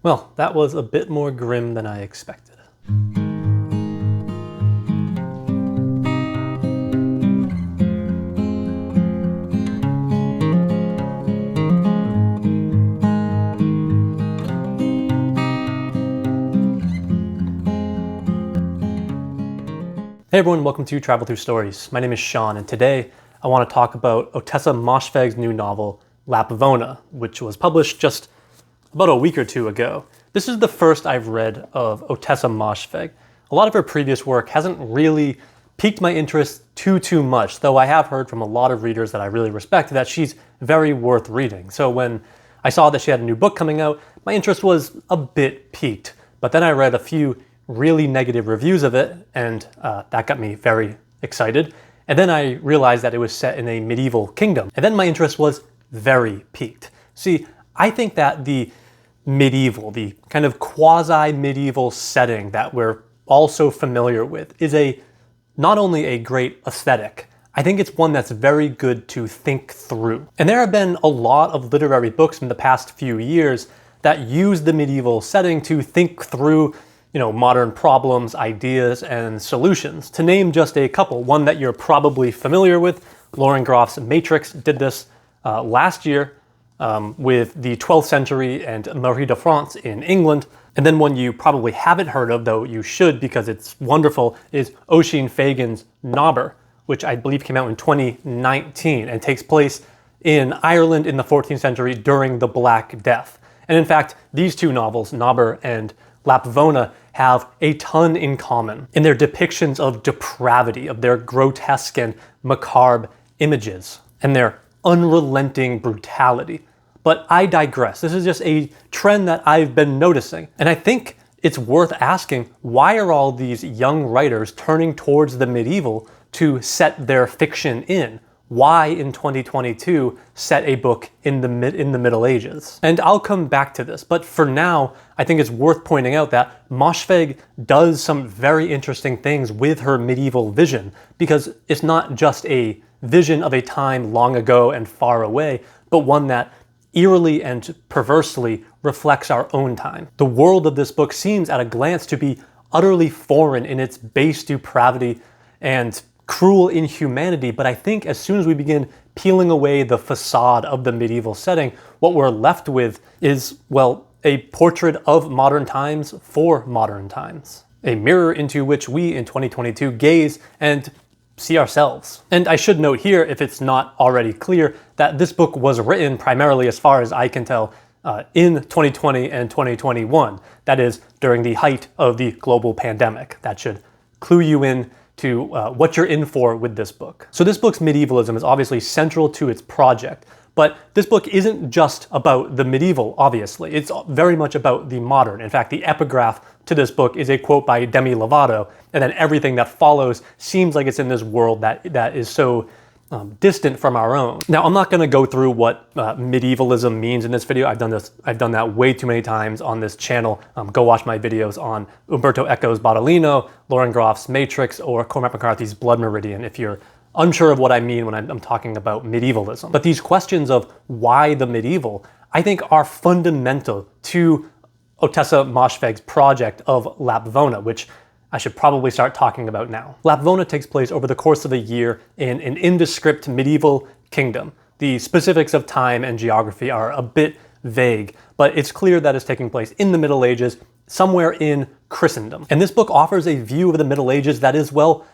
Well, that was a bit more grim than I expected. Hey everyone, welcome to Travel Through Stories. My name is Sean, and today I want to talk about Ottessa Moshfegh's new novel, Lapvona, which was published just about a week or two ago. This is the first I've read of Ottessa Moshfegh. A lot of her previous work hasn't really piqued my interest too much, though I have heard from a lot of readers that I really respect that she's very worth reading. So when I saw that she had a new book coming out, my interest was a bit piqued. But then I read a few really negative reviews of it, and that got me very excited. And then I realized that it was set in a medieval kingdom. And then my interest was very piqued. See, I think that the kind of quasi-medieval setting that we're all so familiar with is not only a great aesthetic, I think it's one that's very good to think through. And there have been a lot of literary books in the past few years that use the medieval setting to think through modern problems, ideas, and solutions. To name just a couple, one that you're probably familiar with, Lauren Groff's Matrix did this last year with the 12th century and Marie de France in England. And then one you probably haven't heard of, though you should because it's wonderful, is Oisín Fagan's Nobber, which I believe came out in 2019 and takes place in Ireland in the 14th century during the Black Death. And in fact, these two novels, Nobber and Lapvona, have a ton in common in their depictions of depravity, of their grotesque and macabre images, and their unrelenting brutality. But I digress. This is just a trend that I've been noticing. And I think it's worth asking, why are all these young writers turning towards the medieval to set their fiction in? Why in 2022 set a book in the Middle Ages? And I'll come back to this, but for now, I think it's worth pointing out that Moshfegh does some very interesting things with her medieval vision, because it's not just a vision of a time long ago and far away, but one that eerily and perversely reflects our own time. The world of this book seems at a glance to be utterly foreign in its base depravity and cruel inhumanity, but I think as soon as we begin peeling away the facade of the medieval setting, what we're left with is, well, a portrait of modern times for modern times. A mirror into which we in 2022 gaze and see ourselves. And I should note here, if it's not already clear, that this book was written primarily, as far as I can tell, in 2020 and 2021. That is, during the height of the global pandemic. That should clue you in to what you're in for with this book. So this book's medievalism is obviously central to its project, but this book isn't just about the medieval, obviously. It's very much about the modern. In fact, the epigraph to this book is a quote by Demi Lovato, and then everything that follows seems like it's in this world that is so distant from our own. Now, I'm not going to go through what medievalism means in this video. I've done that way too many times on this channel. Go watch my videos on Umberto Eco's Bataille, Lauren Groff's Matrix, or Cormac McCarthy's Blood Meridian if you're unsure of what I mean when I'm talking about medievalism. But these questions of why the medieval, I think, are fundamental to Ottessa Moshfegh's project of Lapvona, which I should probably start talking about now. Lapvona takes place over the course of a year in an indescript medieval kingdom. The specifics of time and geography are a bit vague, but it's clear that it's taking place in the Middle Ages, somewhere in Christendom. And this book offers a view of the Middle Ages that is, well,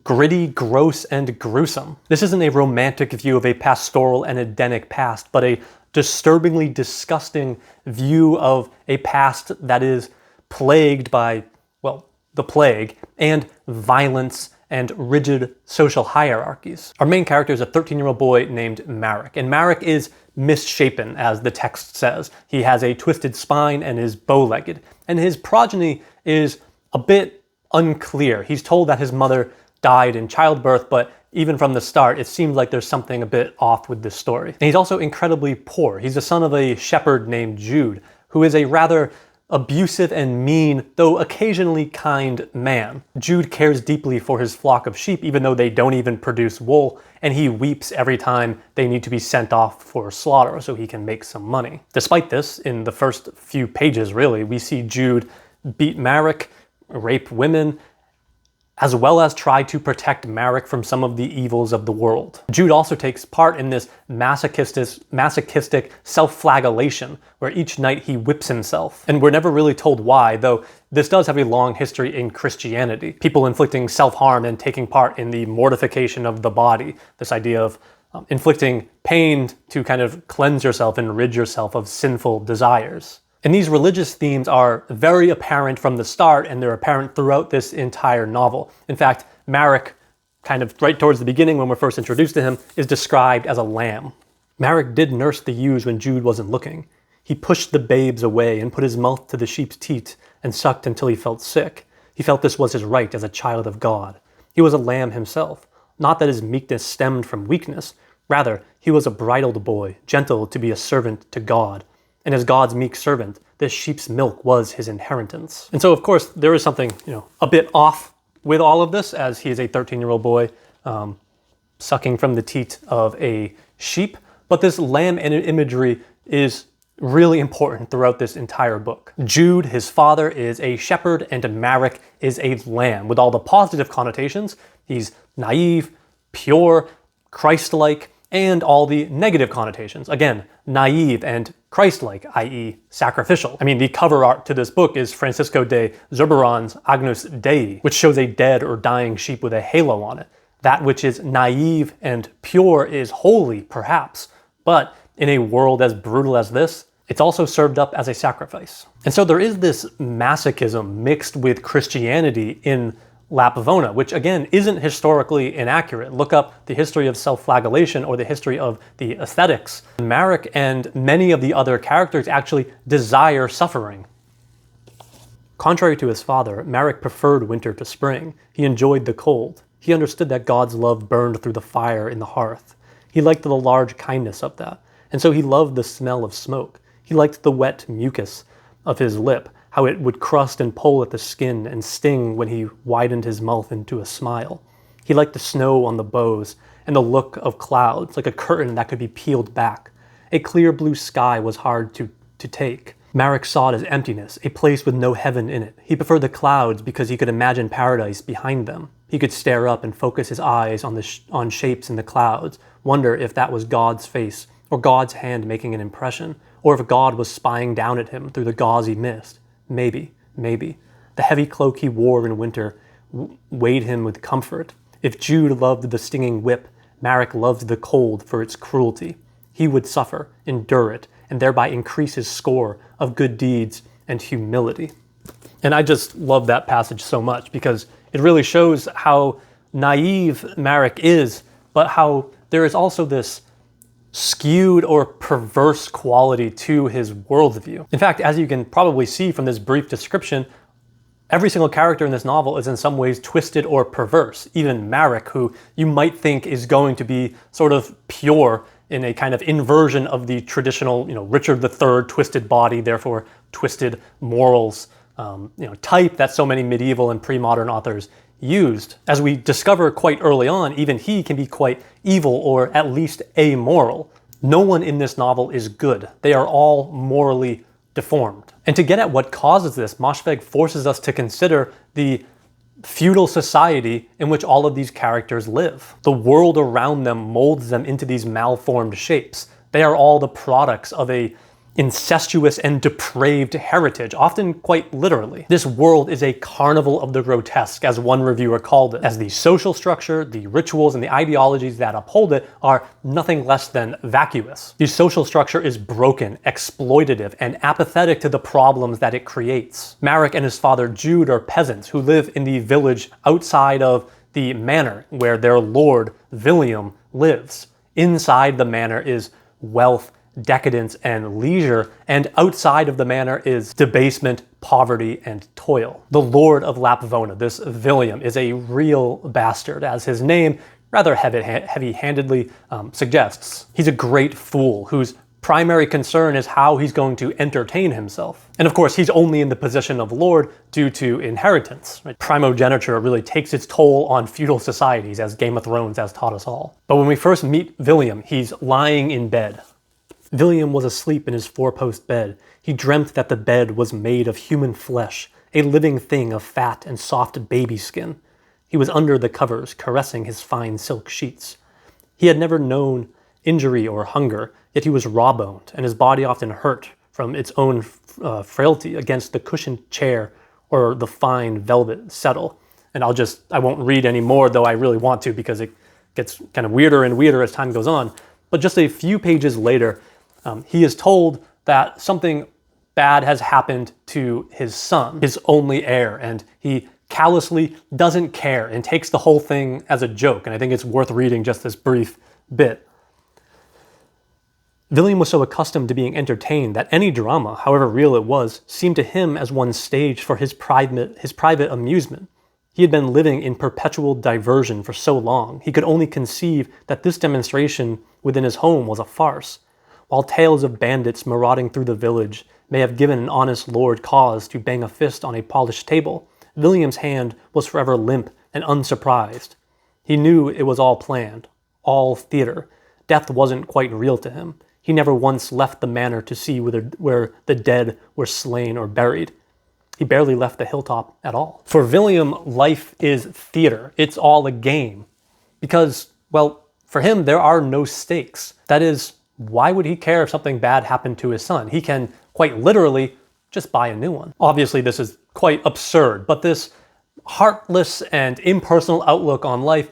gritty, gross, and gruesome. This isn't a romantic view of a pastoral and Edenic past, but a disturbingly disgusting view of a past that is plagued by, well, the plague, and violence and rigid social hierarchies. Our main character is a 13-year-old boy named Marek, and Marek is misshapen, as the text says. He has a twisted spine and is bow-legged, and his progeny is a bit unclear. He's told that his mother died in childbirth, but even from the start, it seems like there's something a bit off with this story. And he's also incredibly poor. He's the son of a shepherd named Jude, who is a rather abusive and mean, though occasionally kind man. Jude cares deeply for his flock of sheep, even though they don't even produce wool, and he weeps every time they need to be sent off for slaughter so he can make some money. Despite this, in the first few pages really, we see Jude beat Marek, rape women, as well as try to protect Marek from some of the evils of the world. Jude also takes part in this masochistic self-flagellation, where each night he whips himself. And we're never really told why, though this does have a long history in Christianity. People inflicting self-harm and taking part in the mortification of the body. This idea of inflicting pain to kind of cleanse yourself and rid yourself of sinful desires. And these religious themes are very apparent from the start, and they're apparent throughout this entire novel. In fact, Marek, kind of right towards the beginning when we're first introduced to him, is described as a lamb. Marek did nurse the ewes when Jude wasn't looking. He pushed the babes away and put his mouth to the sheep's teat and sucked until he felt sick. He felt this was his right as a child of God. He was a lamb himself. Not that his meekness stemmed from weakness. Rather, he was a bridled boy, gentle to be a servant to God. And as God's meek servant, this sheep's milk was his inheritance. And so, of course, there is something, a bit off with all of this, as he is a 13-year-old boy sucking from the teat of a sheep. But this lamb imagery is really important throughout this entire book. Jude, his father, is a shepherd, and Marek is a lamb. With all the positive connotations, he's naive, pure, Christ-like, and all the negative connotations. Again, naive and Christ-like, i.e. sacrificial. I mean, the cover art to this book is Francisco de Zurbarán's Agnus Dei, which shows a dead or dying sheep with a halo on it. That which is naive and pure is holy, perhaps, but in a world as brutal as this, it's also served up as a sacrifice. And so there is this masochism mixed with Christianity in Lapvona, which again isn't historically inaccurate. Look up the history of self-flagellation or the history of the aesthetics. Marek and many of the other characters actually desire suffering. Contrary to his father, Marek preferred winter to spring. He enjoyed the cold. He understood that God's love burned through the fire in the hearth. He liked the large kindness of that, and so he loved the smell of smoke. He liked the wet mucus of his lip, how it would crust and pull at the skin and sting when he widened his mouth into a smile. He liked the snow on the boughs and the look of clouds, like a curtain that could be peeled back. A clear blue sky was hard to take. Marek saw it as emptiness, a place with no heaven in it. He preferred the clouds because he could imagine paradise behind them. He could stare up and focus his eyes on shapes in the clouds, wonder if that was God's face, or God's hand making an impression, or if God was spying down at him through the gauzy mist. Maybe. The heavy cloak he wore in winter weighed him with comfort. If Jude loved the stinging whip, Marek loved the cold for its cruelty. He would suffer, endure it, and thereby increase his score of good deeds and humility. And I just love that passage so much because it really shows how naive Marek is, but how there is also this skewed or perverse quality to his worldview. In fact, as you can probably see from this brief description, every single character in this novel is in some ways twisted or perverse. Even Marek, who you might think is going to be sort of pure in a kind of inversion of the traditional, Richard III twisted body, therefore twisted morals, type that so many medieval and pre-modern authors used. As we discover quite early on, even he can be quite evil or at least amoral. No one in this novel is good. They are all morally deformed. And to get at what causes this, Moshfegh forces us to consider the feudal society in which all of these characters live. The world around them molds them into these malformed shapes. They are all the products of a incestuous and depraved heritage, often quite literally. This world is a carnival of the grotesque, as one reviewer called it, as the social structure, the rituals, and the ideologies that uphold it are nothing less than vacuous. The social structure is broken, exploitative, and apathetic to the problems that it creates. Marek and his father Jude are peasants who live in the village outside of the manor where their lord, William, lives. Inside the manor is wealth, decadence, and leisure, and outside of the manor is debasement, poverty, and toil. The Lord of Lapvona, this William, is a real bastard, as his name rather heavy-handedly suggests. He's a great fool whose primary concern is how he's going to entertain himself. And of course, he's only in the position of lord due to inheritance. Right? Primogeniture really takes its toll on feudal societies, as Game of Thrones has taught us all. But when we first meet William, he's lying in bed. William was asleep in his four-post bed. He dreamt that the bed was made of human flesh, a living thing of fat and soft baby skin. He was under the covers, caressing his fine silk sheets. He had never known injury or hunger, yet he was raw-boned, and his body often hurt from its own frailty against the cushioned chair or the fine velvet settle. And I won't read any more, though I really want to, because it gets kind of weirder and weirder as time goes on. But just a few pages later, he is told that something bad has happened to his son, his only heir, and he callously doesn't care and takes the whole thing as a joke. And I think it's worth reading just this brief bit. William was so accustomed to being entertained that any drama, however real it was, seemed to him as one staged for his private amusement. He had been living in perpetual diversion for so long, he could only conceive that this demonstration within his home was a farce. While tales of bandits marauding through the village may have given an honest lord cause to bang a fist on a polished table, William's hand was forever limp and unsurprised. He knew it was all planned, all theater. Death wasn't quite real to him. He never once left the manor to see where the dead were slain or buried. He barely left the hilltop at all. For William, life is theater. It's all a game. Because, well, for him, there are no stakes. That is, why would he care if something bad happened to his son? He can, quite literally, just buy a new one. Obviously, this is quite absurd, but this heartless and impersonal outlook on life,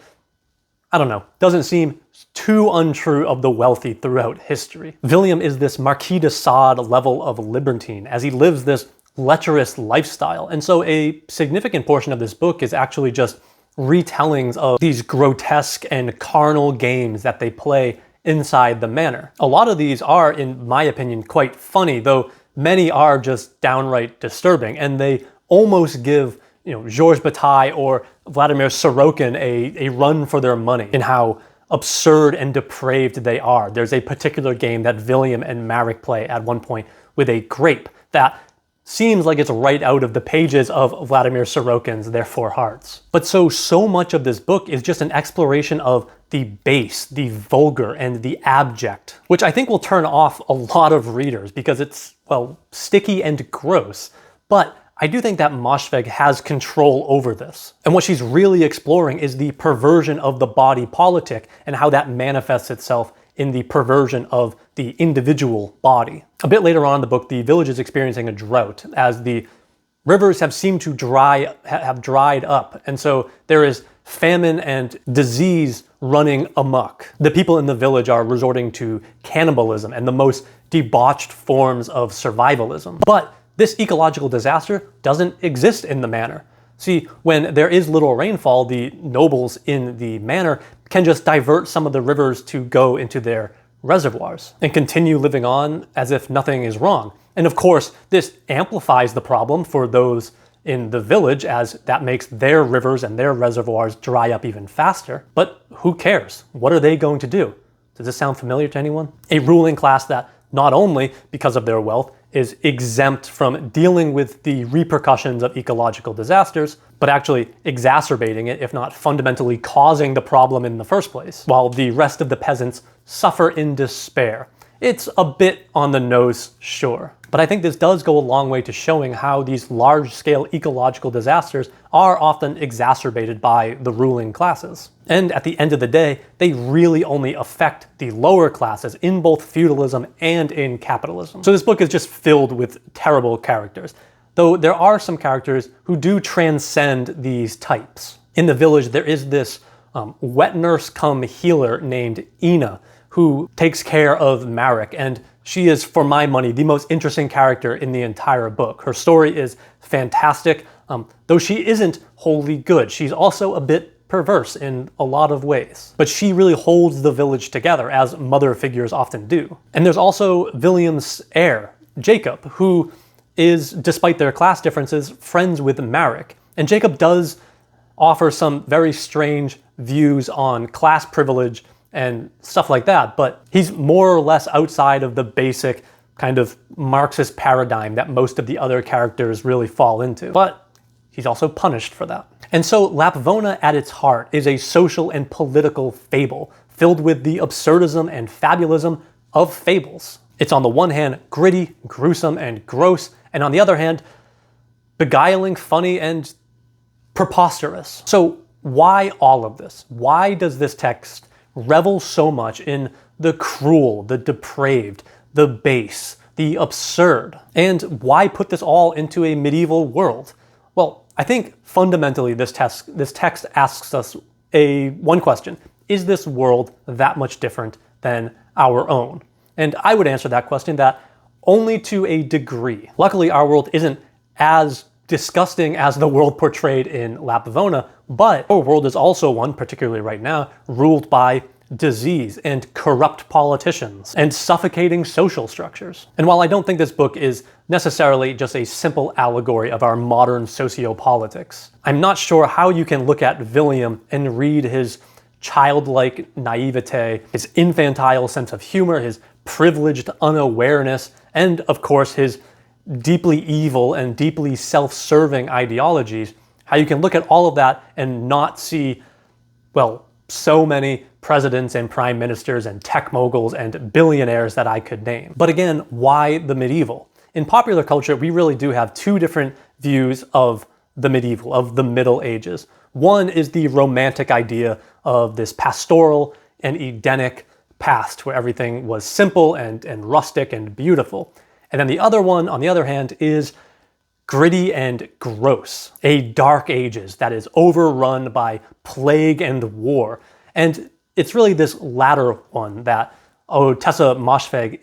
I don't know, doesn't seem too untrue of the wealthy throughout history. William is this Marquis de Sade level of libertine as he lives this lecherous lifestyle. And so a significant portion of this book is actually just retellings of these grotesque and carnal games that they play inside the manor. A lot of these are, in my opinion, quite funny, though many are just downright disturbing, and they almost give Georges Bataille or Vladimir Sorokin a run for their money in how absurd and depraved they are. There's a particular game that William and Marek play at one point with a grape that seems like it's right out of the pages of Vladimir Sorokin's Their Four Hearts. But so much of this book is just an exploration of the base, the vulgar, and the abject, which I think will turn off a lot of readers because it's, well, sticky and gross. But I do think that Moshfegh has control over this. And what she's really exploring is the perversion of the body politic and how that manifests itself in the perversion of the individual body. A bit later on in the book, the village is experiencing a drought as the rivers have seemed to have dried up. And so there is famine and disease running amok. The people in the village are resorting to cannibalism and the most debauched forms of survivalism. But this ecological disaster doesn't exist in the manor. See, when there is little rainfall, the nobles in the manor can just divert some of the rivers to go into their reservoirs and continue living on as if nothing is wrong. And of course, this amplifies the problem for those in the village as that makes their rivers and their reservoirs dry up even faster. But who cares? What are they going to do? Does this sound familiar to anyone? A ruling class that not only, because of their wealth, is exempt from dealing with the repercussions of ecological disasters, but actually exacerbating it, if not fundamentally causing the problem in the first place, while the rest of the peasants suffer in despair. It's a bit on the nose, sure. But I think this does go a long way to showing how these large-scale ecological disasters are often exacerbated by the ruling classes. And at the end of the day, they really only affect the lower classes in both feudalism and in capitalism. So this book is just filled with terrible characters, though there are some characters who do transcend these types. In the village, there is this wet nurse come healer named Ina, who takes care of Marek, and she is, for my money, the most interesting character in the entire book. Her story is fantastic, though she isn't wholly good. She's also a bit perverse in a lot of ways. But she really holds the village together, as mother figures often do. And there's also William's heir, Jacob, who is, despite their class differences, friends with Marek. And Jacob does offer some very strange views on class privilege and stuff like that, but he's more or less outside of the basic kind of Marxist paradigm that most of the other characters really fall into. But he's also punished for that. And so Lapvona at its heart is a social and political fable filled with the absurdism and fabulism of fables. It's on the one hand gritty, gruesome, and gross, and on the other hand, beguiling, funny, and preposterous. So why all of this? Why does this text revel so much in the cruel, the depraved, the base, the absurd? And why put this all into a medieval world? Well, I think fundamentally this text asks us one question. Is this world that much different than our own? And I would answer that question that only to a degree. Luckily, our world isn't as disgusting as the world portrayed in Lapvona, but our world is also one, particularly right now, ruled by disease and corrupt politicians and suffocating social structures. And while I don't think this book is necessarily just a simple allegory of our modern sociopolitics, I'm not sure how you can look at William and read his childlike naivete, his infantile sense of humor, his privileged unawareness, and of course his deeply evil and deeply self-serving ideologies, how you can look at all of that and not see, well, so many presidents and prime ministers and tech moguls and billionaires that I could name. But again, why the medieval? In popular culture, we really do have two different views of the medieval, of the Middle Ages. One is the romantic idea of this pastoral and Edenic past where everything was simple and rustic and beautiful. And then the other one, on the other hand, is gritty and gross, a dark ages that is overrun by plague and war. And it's really this latter one that Ottessa Moshfegh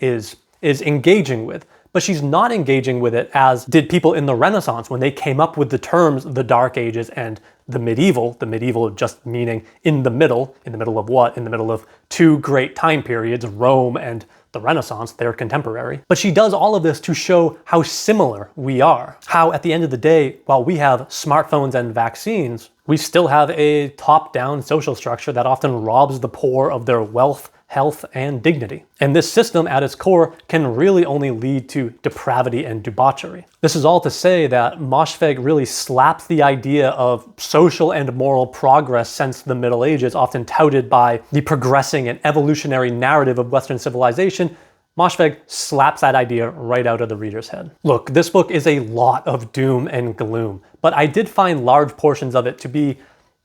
is engaging with. But she's not engaging with it as did people in the Renaissance when they came up with the terms the Dark Ages and the medieval just meaning in the middle of what? In the middle of two great time periods, Rome and the Renaissance, their contemporary. But she does all of this to show how similar we are. How at the end of the day, while we have smartphones and vaccines, we still have a top-down social structure that often robs the poor of their wealth, health, and dignity. And this system at its core can really only lead to depravity and debauchery. This is all to say that Moshfegh really slaps the idea of social and moral progress since the Middle Ages, often touted by the progressing and evolutionary narrative of Western civilization. Moshfegh slaps that idea right out of the reader's head. Look, this book is a lot of doom and gloom, but I did find large portions of it to be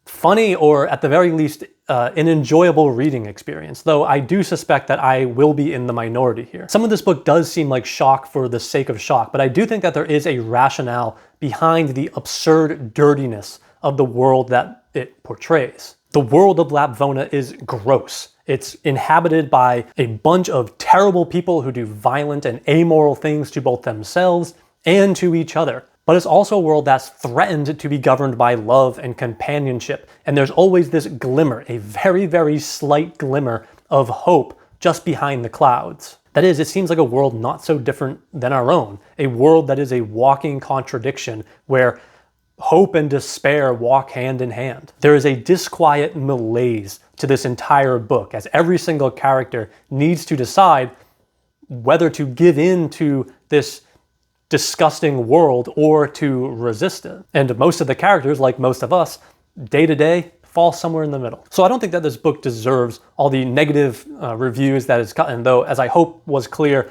funny or at the very least an enjoyable reading experience, though I do suspect that I will be in the minority here. Some of this book does seem like shock for the sake of shock, but I do think that there is a rationale behind the absurd dirtiness of the world that it portrays. The world of Lapvona is gross. It's inhabited by a bunch of terrible people who do violent and amoral things to both themselves and to each other. But it's also a world that's threatened to be governed by love and companionship. And there's always this glimmer, a very, very slight glimmer of hope just behind the clouds. That is, it seems like a world not so different than our own. A world that is a walking contradiction where hope and despair walk hand in hand. There is a disquiet malaise to this entire book, as every single character needs to decide whether to give in to this disgusting world or to resist it. And most of the characters, like most of us, day to day, fall somewhere in the middle. So I don't think that this book deserves all the negative reviews that it's gotten, though, as I hope was clear,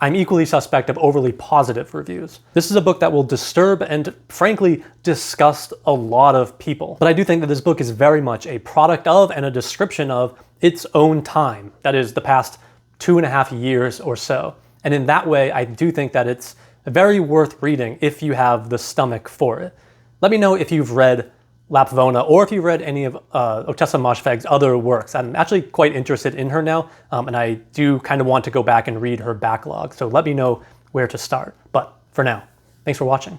I'm equally suspect of overly positive reviews. This is a book that will disturb and, frankly, disgust a lot of people. But I do think that this book is very much a product of and a description of its own time. That is, the past 2.5 years or so. And in that way, I do think that it's very worth reading if you have the stomach for it. Let me know if you've read Lapvona or if you've read any of Ottessa Moshfegh's other works. I'm actually quite interested in her now, and I do kind of want to go back and read her backlog. So let me know where to start. But for now, thanks for watching.